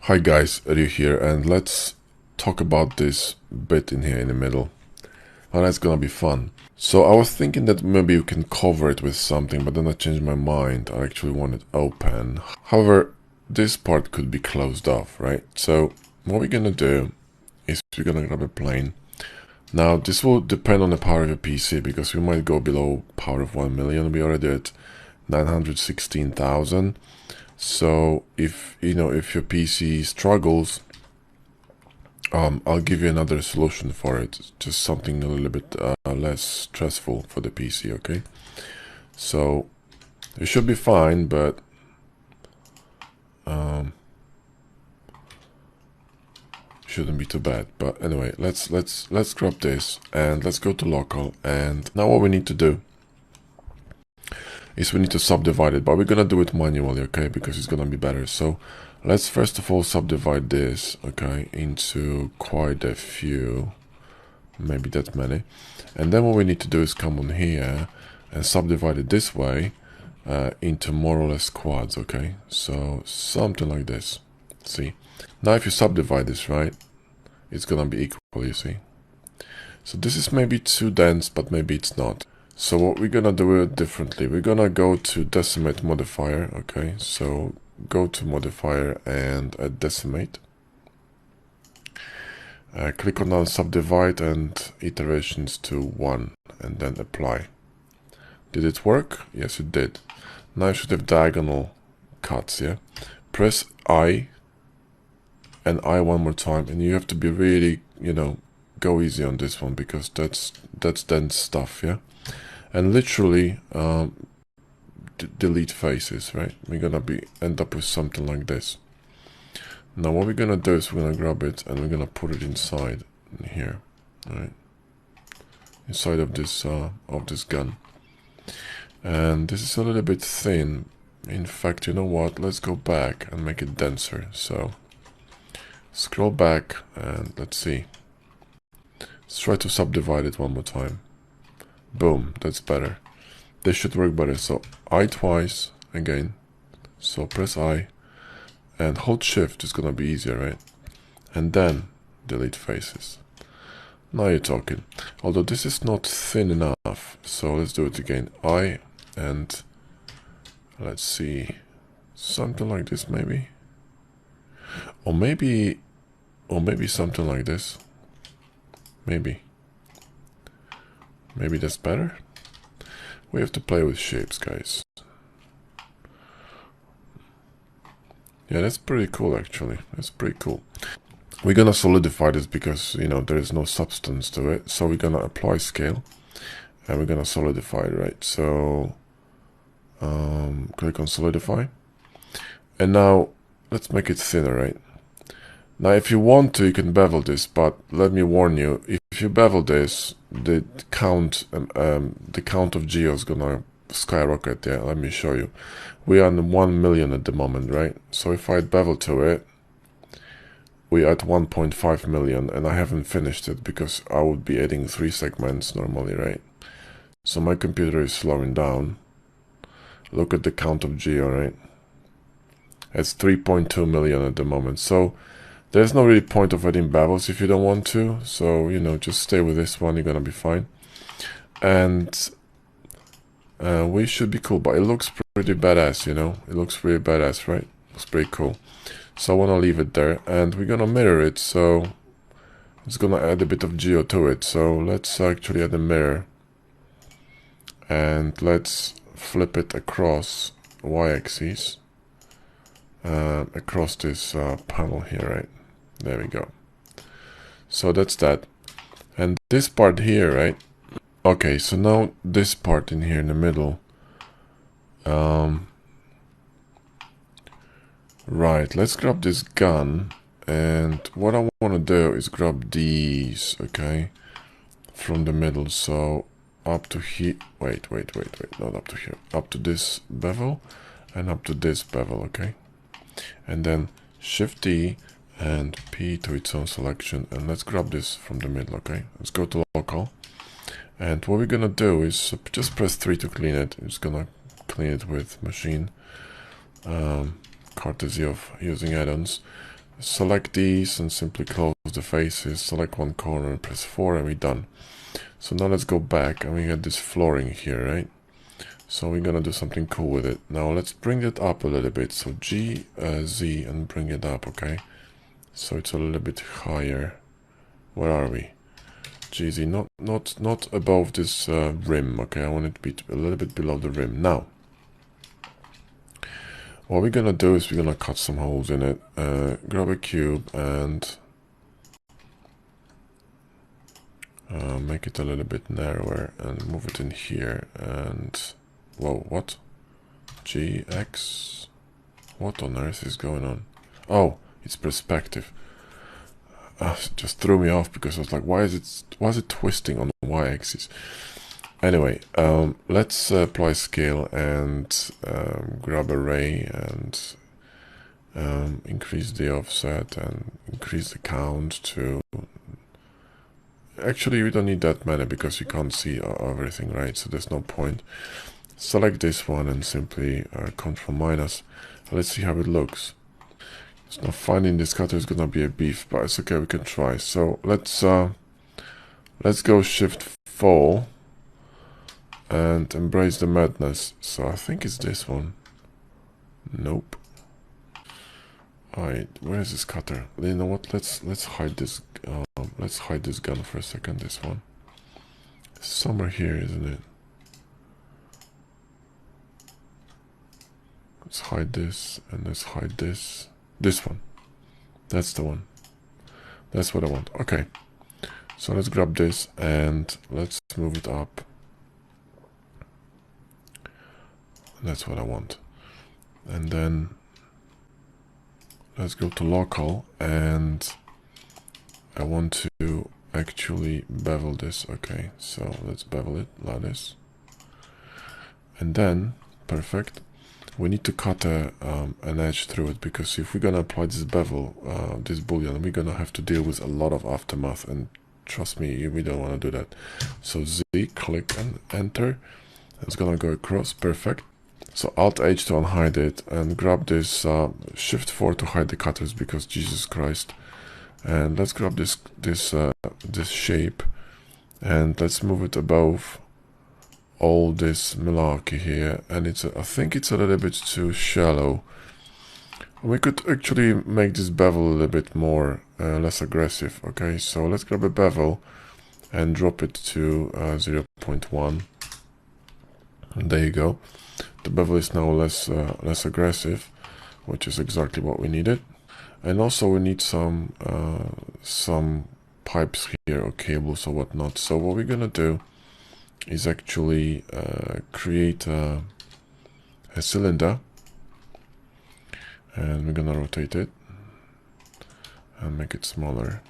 Hi guys, Ryu here, and let's talk about this bit in here in the middle. Oh, that's gonna be fun. So I was thinking that maybe you can cover it with something, but then I changed my mind. I actually want it open. However, this part could be closed off, right? So what we're gonna do is we're gonna grab a plane. Now this will depend on the power of your PC, because we might go below power of 1 million. We already at 916,000. So if if your PC struggles, I'll give you another solution for it, just something a little bit less stressful for the PC, okay? So it should be fine, but shouldn't be too bad. But anyway, let's grab this and let's go to local. And now what we need to do is we need to subdivide it, but we're gonna do it manually, okay? Because it's gonna be better. So let's first of all subdivide this, okay, into quite a few, maybe that many. And then what we need to do is come on here and subdivide it this way into more or less quads, okay? So something like this. See? Now if you subdivide this, right, it's gonna be equal, you see? So this is maybe too dense, but maybe it's not. So what we're gonna do it differently. We're gonna go to decimate modifier, okay? So go to modifier and add decimate. Click on subdivide and iterations to 1 and then apply. Did it work? Yes, it did. Now you should have diagonal cuts, yeah? Press I and I one more time, and you have to be really, go easy on this one, because that's dense stuff, yeah? And literally delete faces, right? We're gonna end up with something like this. Now what we're gonna do is we're gonna grab it and we're gonna put it inside here, right? Inside of this gun. And this is a little bit thin. In fact, you know what? Let's go back and make it denser. So scroll back and let's see. Let's try to subdivide it one more time. Boom, that's better. This should work better. So I twice again. So press I and hold shift is gonna be easier, right? And then delete faces. Now you're talking. Although this is not thin enough, so let's do it again. I and let's see, something like this maybe, or maybe something like this. Maybe that's better. We have to play with shapes, guys. Yeah, that's pretty cool, actually. That's pretty cool. We're gonna solidify this because, there is no substance to it. So we're gonna apply scale and we're gonna solidify it, right? So click on solidify. And now let's make it thinner, right? Now, if you want to, you can bevel this, but let me warn you, if you bevel this, the count of geos gonna skyrocket. Yeah, let me show you. We are on 1 million at the moment, right? So if I bevel to it, we're at 1.5 million, and I haven't finished it because I would be adding 3 segments normally, right? So my computer is slowing down. Look at the count of geo, right? It's 3.2 million at the moment. So there's no really point of adding bevels if you don't want to. So, just stay with this one. You're gonna be fine. And we should be cool, but it looks pretty badass, It looks really badass, right? Looks pretty cool. So I want to leave it there, and we're gonna mirror it. So it's gonna add a bit of geo to it. So let's actually add a mirror, and let's flip it across y-axis, across this panel here, right? There we go. So that's that. And this part here, right? Okay, so now this part in here in the middle. Right, let's grab this gun. And what I want to do is grab these, okay? From the middle. So up to here. Wait, not up to here. Up to this bevel and up to this bevel, okay? And then Shift D and P to its own selection, and let's grab this from the middle, okay? Let's go to local, and what we're gonna do is just press 3 to clean it. It's gonna clean it with machine, courtesy of using add-ons. select these and simply close the faces, select one corner and press 4 and we're done. So now let's go back and we got this flooring here, right? So we're gonna do something cool with it. Now let's bring it up a little bit. So G, Z and bring it up, okay? So it's a little bit higher. Where are we? GZ, not above this rim, okay? I want it to be a little bit below the rim. Now, what we're gonna do is we're gonna cut some holes in it. Grab a cube and make it a little bit narrower and move it in here. And whoa, what? GX? What on earth is going on? Oh, it's perspective. Just threw me off because I was like, why is it twisting on the y-axis? Anyway, let's apply scale and grab array and increase the offset and increase the count to... Actually, we don't need that many because we can't see everything, right? So there's no point. Select this one and simply Control minus. Let's see how it looks. So now finding this cutter is gonna be a beef, but it's okay, we can try. So let's go Shift Fall and embrace the madness. So I think it's this one. Nope. Alright, where is this cutter? You know what? Let's hide this. Let's hide this gun for a second. This one. It's somewhere here, isn't it? Let's hide this and let's hide this. This one. That's the one. That's what I want. Okay. So let's grab this and let's move it up. That's what I want. And then let's go to local and I want to actually bevel this. Okay, so let's bevel it like this. And then, perfect. We need to cut an edge through it because if we're gonna apply this bevel, this boolean, we're gonna have to deal with a lot of aftermath, and trust me, we don't want to do that. So Z, click and enter. It's gonna go across. Perfect. So Alt H to unhide it and grab this Shift 4 to hide the cutters because Jesus Christ. And let's grab this shape and let's move it above all this malarkey here, and I think it's a little bit too shallow. We could actually make this bevel a little bit more less aggressive. Okay, so let's grab a bevel and drop it to 0.1. And there you go. The bevel is now less aggressive, which is exactly what we needed. And also we need some pipes here or cables or whatnot. So what we're gonna do is actually create a cylinder, and we're gonna rotate it and make it smaller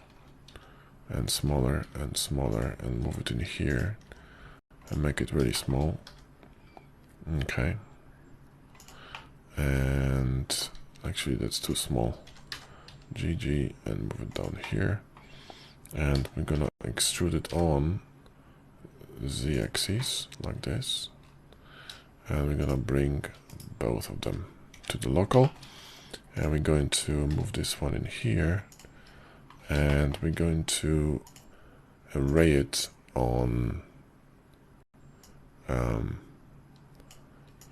and smaller and smaller and move it in here and make it really small. Okay, and actually that's too small. GG, and move it down here, and we're gonna extrude it on z-axis like this, and we're gonna bring both of them to the local, and we're going to move this one in here, and we're going to array it on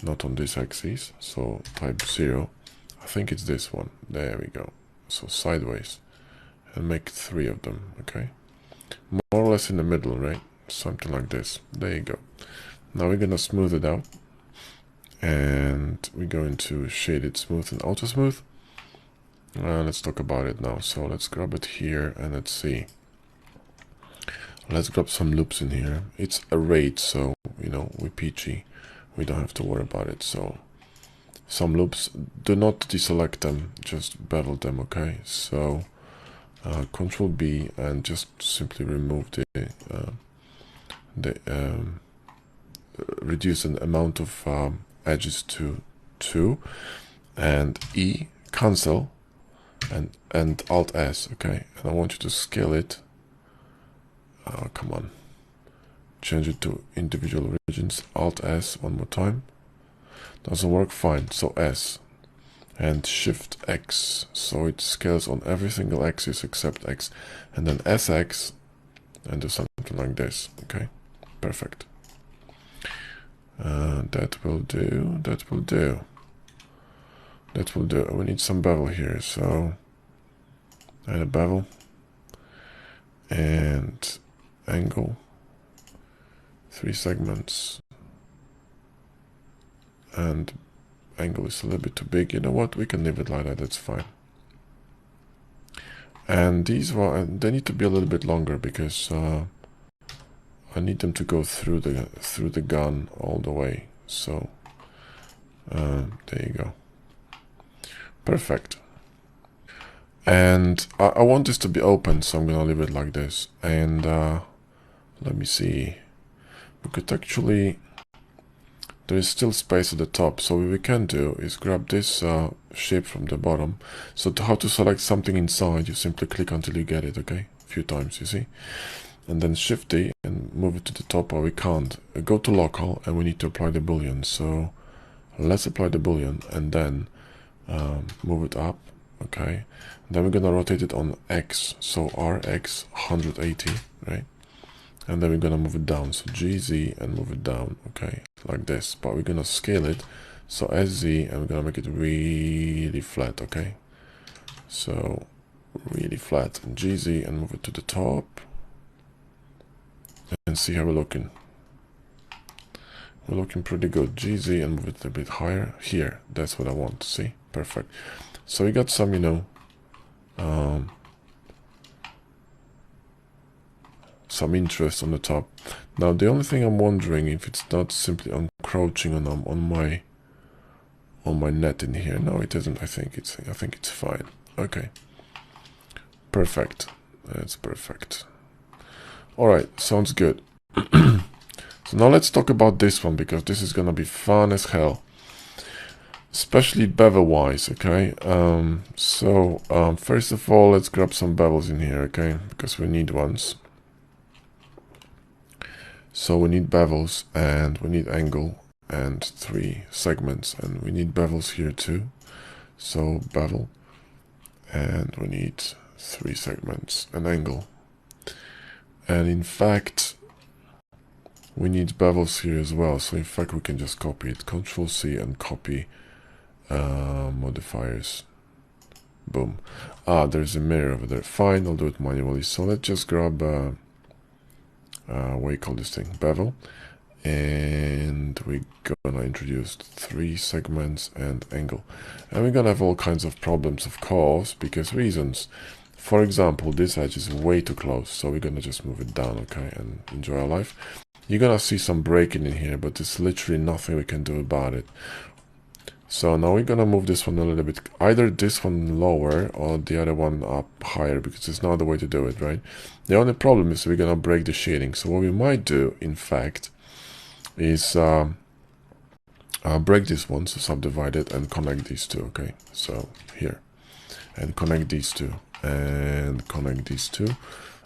not on this axis, so type 0. I think it's this one. There we go. So sideways, and make 3 of them. Okay, more or less in the middle, right? Something like this. There you go. Now we're gonna smooth it out, and we're going to shade it smooth and auto smooth. Let's talk about it now. So let's grab it here and let's see. Let's grab some loops in here. It's arrayed, so you know we're peachy. We don't have to worry about it. So some loops, do not deselect them, just bevel them. Okay, so Control B and just simply remove reduce an amount of edges to 2, and E, cancel, and Alt S. Okay, and I want you to scale it. Come on, change it to individual regions. Alt S one more time. Doesn't work. Fine. So S, and Shift X, so it scales on every single axis except X, and then SX, and do something like this. Okay, perfect. That will do. That will do. That will do. We need some bevel here, so add a bevel and angle, 3 segments, and angle is a little bit too big. You know what? We can leave it like that. That's fine. And these they need to be a little bit longer because I need them to go through the gun all the way. So there you go. Perfect. And I want this to be open, so I'm gonna leave it like this. And let me see. We could actually. There is still space at the top, so what we can do is grab this shape from the bottom. So how to select something inside, you simply click until you get it, okay? A few times, you see? And then Shift D and move it to the top, or we can't. Go to local, and we need to apply the boolean. So let's apply the boolean, and then move it up, okay? And then we're gonna rotate it on X, so RX 180, right? And then we're gonna move it down, so GZ and move it down, okay, like this. But we're gonna scale it, so SZ, and we're gonna make it really flat, okay? So really flat, and GZ, and move it to the top, and see how we're looking. We're looking pretty good. GZ and move it a bit higher. Here, that's what I want to see. Perfect. So we got some, you know, some interest on the top. Now the only thing I'm wondering if it's not simply encroaching on my net in here. No, it isn't. I think it's fine. Okay. Perfect. That's perfect. All right, sounds good. So now let's talk about this one, because this is gonna be fun as hell, especially bevel wise. Okay. First of all, let's grab some bevels in here, okay, because we need ones. So we need bevels, and we need angle, and 3 segments, and we need bevels here too. So bevel, and we need 3 segments, and angle. And in fact, we need bevels here as well. So in fact, we can just copy it. Control C and copy modifiers. Boom. There's a mirror over there. Fine, I'll do it manually. So let's just grab what do you call this thing? Bevel. And we're gonna introduce 3 segments and angle. And we're gonna have all kinds of problems, of course, because reasons. For example, this edge is way too close, so we're gonna just move it down, okay, and enjoy our life. You're gonna see some breaking in here, but there's literally nothing we can do about it. So now we're gonna move this one a little bit, either this one lower or the other one up higher, because there's no other way to do it, right? The only problem is we're gonna break the shading. So what we might do, in fact, is break this one, so subdivide it and connect these two, okay? So here, and connect these two, and connect these two,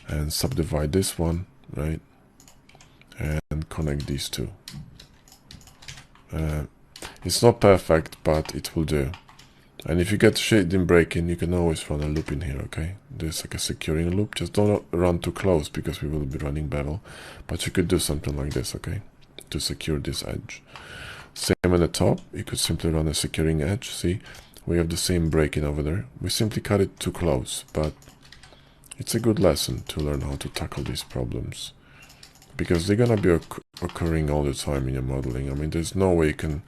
and subdivide this one, right? And connect these two. It's not perfect, but it will do. And if you get shading breaking, you can always run a loop in here, okay? There's like a securing loop. Just don't run too close, because we will be running bevel. But you could do something like this, okay? To secure this edge. Same at the top, you could simply run a securing edge. See, we have the same breaking over there. We simply cut it too close, but it's a good lesson to learn how to tackle these problems, because they're gonna be occurring all the time in your modeling. I mean, there's no way you can,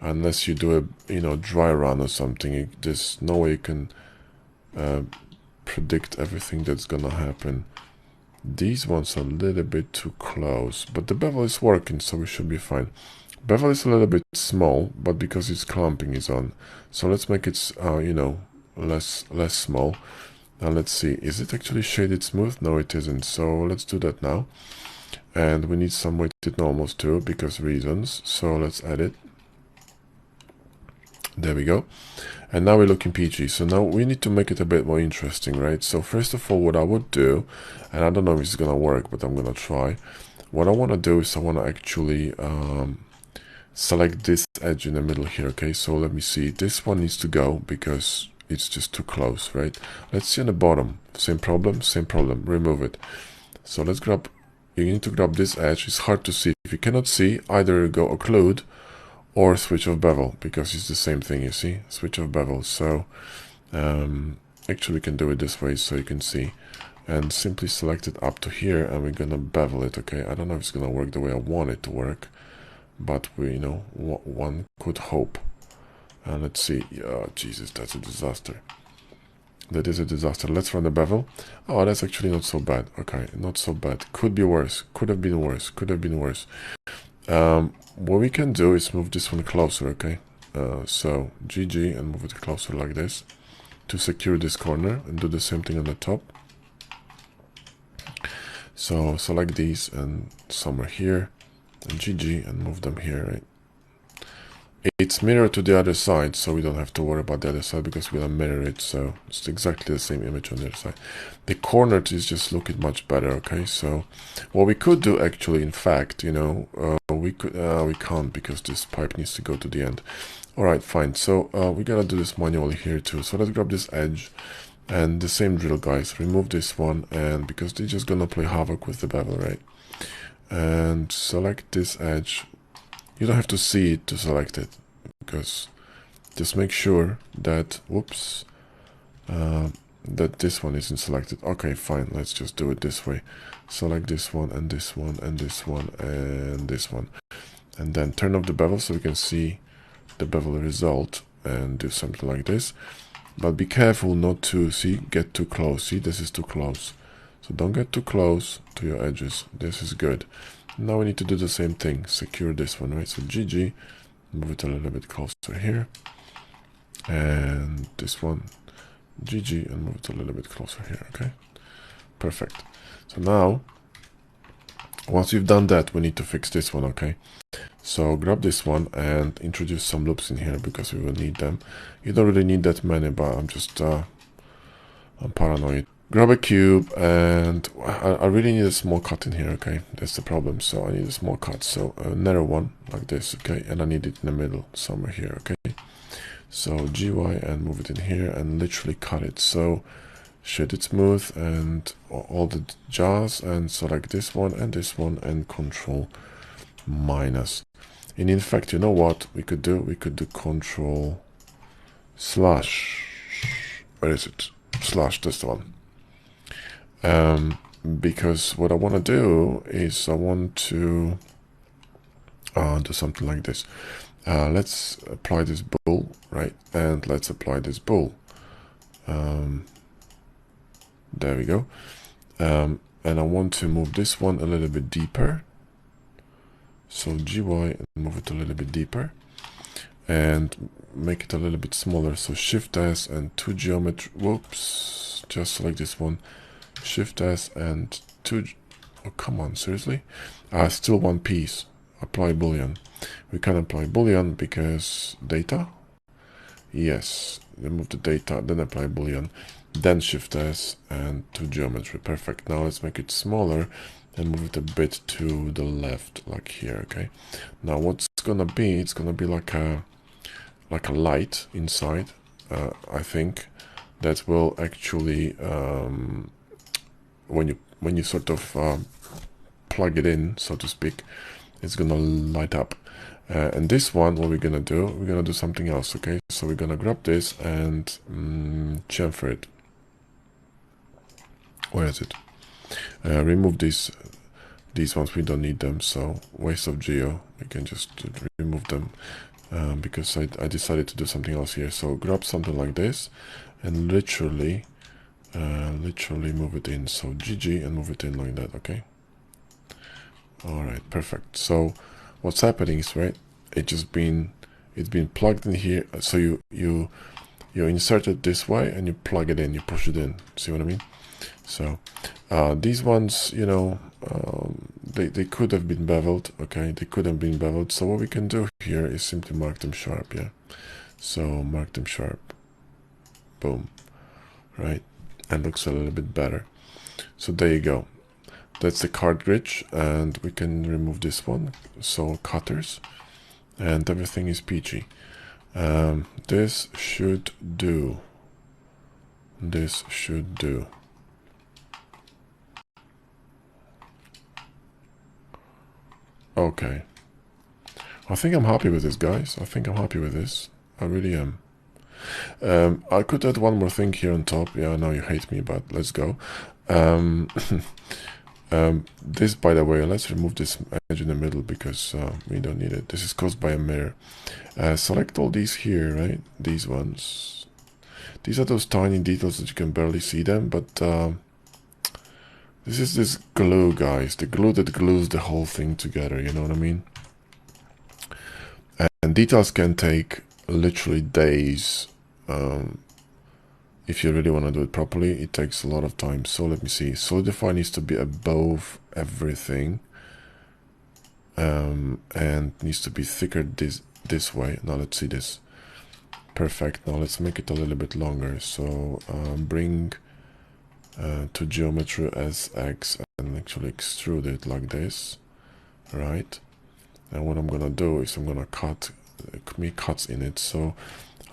unless you do a dry run or something, there's no way you can predict everything that's gonna happen. These ones are a little bit too close, but the bevel is working, so we should be fine. Bevel is a little bit small, but because it's clamping is on, so let's make it less small. Now let's see, is it actually shaded smooth? No, it isn't. So let's do that now. And we need some weighted normals too, because reasons. So let's add it. There we go. And now we're looking PG. So now we need to make it a bit more interesting, right? So first of all, what I would do, and I don't know if it's gonna work, but I'm gonna try. What I want to do is I want to actually select this edge in the middle here. Okay, so let me see, this one needs to go because it's just too close, right? Let's see on the bottom, same problem, remove it. So let's grab, you need to grab this edge. It's hard to see. If you cannot see, either go occlude or switch off bevel, because it's the same thing, you see, switch off bevel. So actually we can do it this way so you can see, and simply select it up to here, and we're gonna bevel it. Okay, I don't know if it's gonna work the way I want it to work, but we, you know, one could hope. And let's see. Oh, Jesus, that's a disaster. That is a disaster. Let's run the bevel. Oh, that's actually not so bad. Okay, not so bad. Could be worse. Could have been worse. Could have been worse. What we can do is move this one closer, okay? So GG, and move it closer like this to secure this corner, and do the same thing on the top. So select these and somewhere here, and GG, and move them here, right? It's mirrored to the other side, so we don't have to worry about the other side because we're gonna mirror it, so it's exactly the same image on the other side. The corner is just looking much better, okay? So what we could do actually, in fact, you know, we can't because this pipe needs to go to the end. All right, fine. So we gotta do this manually here too. So let's grab this edge, and the same drill, guys. Remove this one, and because they're just gonna play havoc with the bevel, right? And select this edge. You don't have to see it to select it, because just make sure that, whoops, that this one isn't selected. Okay, fine, let's just do it this way. Select this one, and this one, and this one, and this one. And then turn off the bevel so we can see the bevel result, and do something like this. But be careful not to, get too close. See, this is too close. So don't get too close to your edges. This is good. Now we need to do the same thing. Secure this one, right? So GG, move it a little bit closer here. And this one, GG, and move it a little bit closer here, okay? Perfect. So now, once we've done that, we need to fix this one, okay? So grab this one and introduce some loops in here because we will need them. You don't really need that many, but I'm just, I'm paranoid. Grab a cube, and I really need a small cut in here, okay? That's the problem, so I need a small cut. So a narrow one, like this, okay? And I need it in the middle, somewhere here, okay? So GY, and move it in here, and literally cut it. So shade it smooth, and all the jars, and select this one, and Control minus. And in fact, you know what we could do? We could do Control slash, where is it? Slash, this one. Because what I want to do is I want to do something like this. Let's apply this bool, right? And let's apply this bool. There we go. And I want to move this one a little bit deeper. So GY, and move it a little bit deeper. And make it a little bit smaller. So Shift S and 2 geometry. Whoops. Just select this one. Shift S and 2. Oh, come on, seriously? Still one piece. Apply boolean. We can apply boolean because data. Yes, remove the data, then apply boolean, then Shift S and 2 geometry. Perfect. Now let's make it smaller and move it a bit to the left, like here. Okay. Now what's gonna be? It's gonna be like a light inside. I think that will actually when you sort of plug it in, so to speak, it's gonna light up. And this one, what we're gonna do? We're gonna do something else. Okay, so we're gonna grab this and chamfer it. Where is it? Remove these ones. We don't need them, so waste of geo. We can just remove them because I decided to do something else here. So grab something like this and literally move it in. So GG, and move it in like that. Okay. All right, perfect. So what's happening is, right, it's been plugged in here. So you insert it this way and you plug it in, you push it in. See what I mean? So these ones, you know, they could have been beveled. Okay, they could have been beveled. So what we can do here is simply mark them sharp. Yeah. So mark them sharp. Boom. Right, and looks a little bit better. So there you go. That's the cartridge, and we can remove this one. So cutters, and everything is peachy. This should do. This should do. Okay. I think I'm happy with this, guys. I think I'm happy with this. I really am. I could add one more thing here on top. Yeah, I know you hate me, but let's go. This, by the way, let's remove this edge in the middle because we don't need it. This is caused by a mirror. Select all these here, right? These ones. These are those tiny details that you can barely see them, but this is this glue, guys. The glue that glues the whole thing together, you know what I mean? And details can take literally days. If you really want to do it properly, it takes a lot of time. So let me see. Solidify needs to be above everything. And needs to be thicker this way. Now let's see this. Perfect. Now let's make it a little bit longer. So bring to geometry as X and actually extrude it like this, right? And what I'm gonna do is I'm gonna make cuts in it. So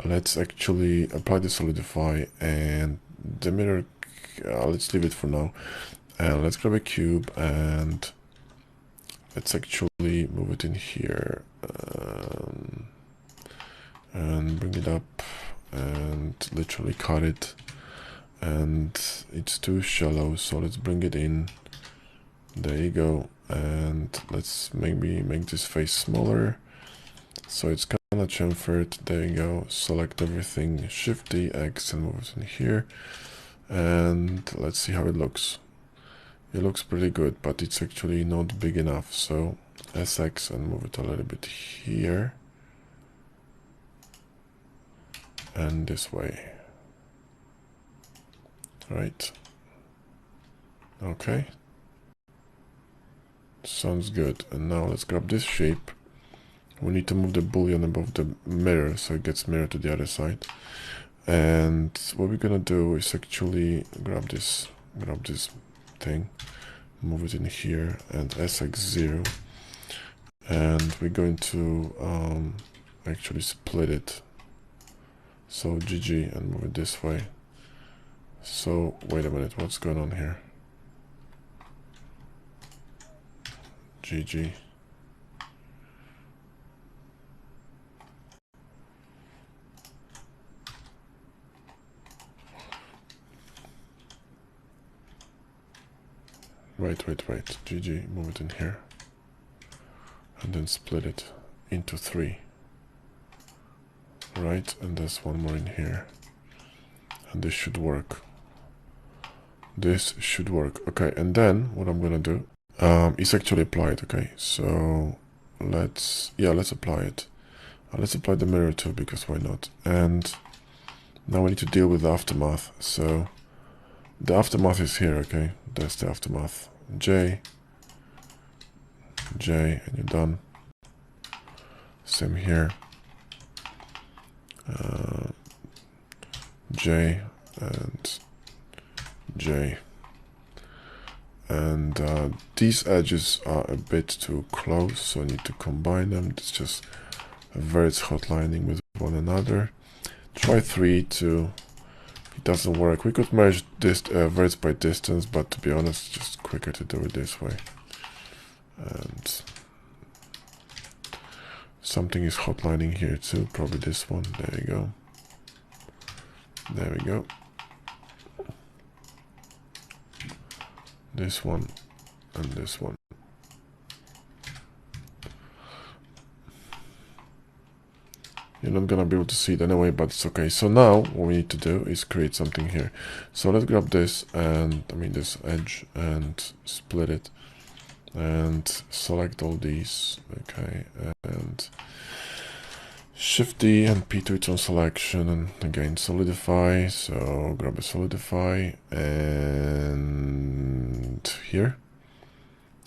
let's actually apply the solidify and the mirror. Let's leave it for now. And let's grab a cube and let's actually move it in here and bring it up and literally cut it. And it's too shallow, so let's bring it in. There you go. And let's maybe make this face smaller so it's kind of chamfered. There you go. Select everything, Shift D, X, and move it in here. And let's see how it looks. It looks pretty good, but it's actually not big enough. So SX and move it a little bit here and this way. Right. Okay. Sounds good. And now let's grab this shape. We need to move the boolean above the mirror so it gets mirrored to the other side. And what we're gonna do is actually grab this thing, move it in here, and SX0. And we're going to actually split it. So GG and move it this way. So wait a minute, what's going on here? GG. Wait. GG, move it in here. And then split it into 3. Right, and there's one more in here. And this should work. This should work. Okay, and then what I'm gonna do is actually apply it. Okay, so let's apply it. Let's apply the mirror too, because why not? And now we need to deal with the aftermath. So the aftermath is here. Okay, that's the aftermath. J, and you're done. Same here. J and J. And these edges are a bit too close, so I need to combine them. It's just verts hotlining with one another. Try 3 to. It doesn't work. We could merge this verts by distance, but to be honest, it's just quicker to do it this way. And something is hotlining here too, probably this one. There you go. There we go. This one and this one. You're not gonna be able to see it anyway, but it's okay. So now what we need to do is create something here. So let's grab this and this edge and split it and select all these. Okay, and Shift D and P to its own selection, and again solidify. So grab a solidify and here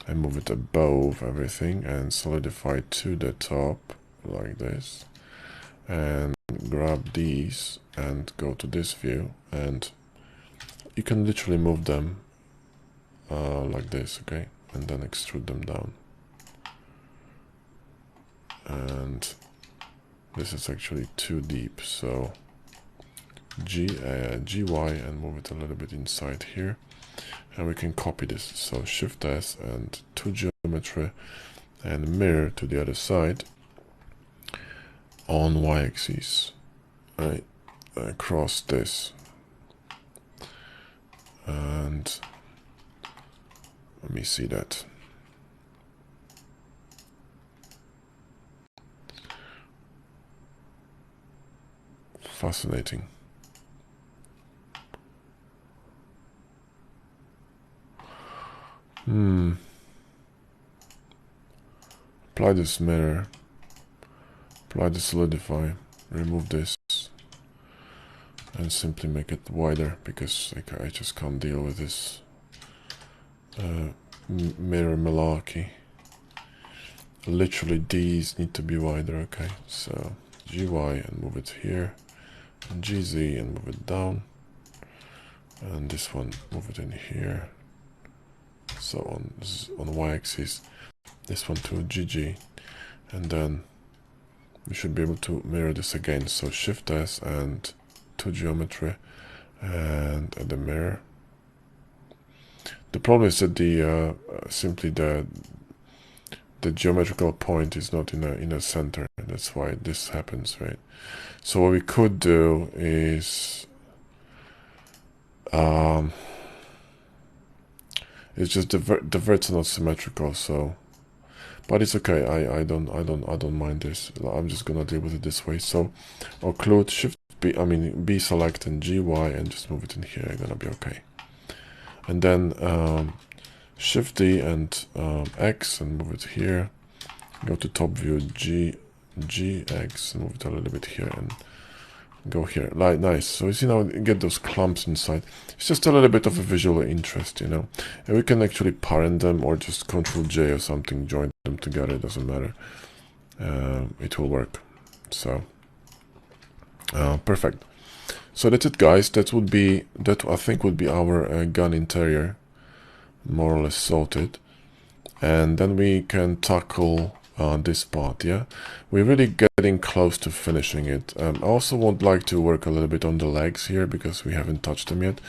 and move it above everything and solidify to the top like this. And grab these and go to this view, and you can literally move them like this, okay, and then extrude them down. and this is actually too deep, so GY and move it a little bit inside here, and we can copy this. So Shift S and to geometry and mirror to the other side on y-axis, right, across this, and let me see that. Fascinating. Apply this mirror, apply the solidify, remove this, and simply make it wider, because I just can't deal with this mirror malarkey. Literally these need to be wider. Okay, so GY and move it here, and GZ and move it down, and this one move it in here. So on y-axis, this one to GG, and then we should be able to mirror this again. So Shift S and to geometry and add the mirror. The problem is that the simply the geometrical point is not in a center. That's why this happens, right? So what we could do is it's just the verts are not symmetrical, so, but it's okay. I don't mind this. I'm just gonna deal with it this way. So occlude, Shift B, B select and GY and just move it in here. I'm gonna be okay. And then Shift D and X and move it here. Go to top view, GX and move it a little bit here and go here. Like, nice. So you see now you get those clumps inside. It's just a little bit of a visual interest, you know. And we can actually parent them or just Control J or something, join them together. It doesn't matter. It will work. So perfect. So that's it, guys. That I think would be our gun interior, more or less sorted. And then we can tackle this part. Yeah, we're really getting close to finishing it. I also would like to work a little bit on the legs here, because we haven't touched them yet,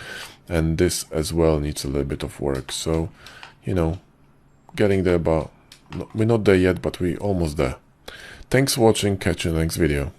and this as well needs a little bit of work. So, you know, getting there, but we're not there yet, but we're almost there. Thanks for watching. Catch you in the next video.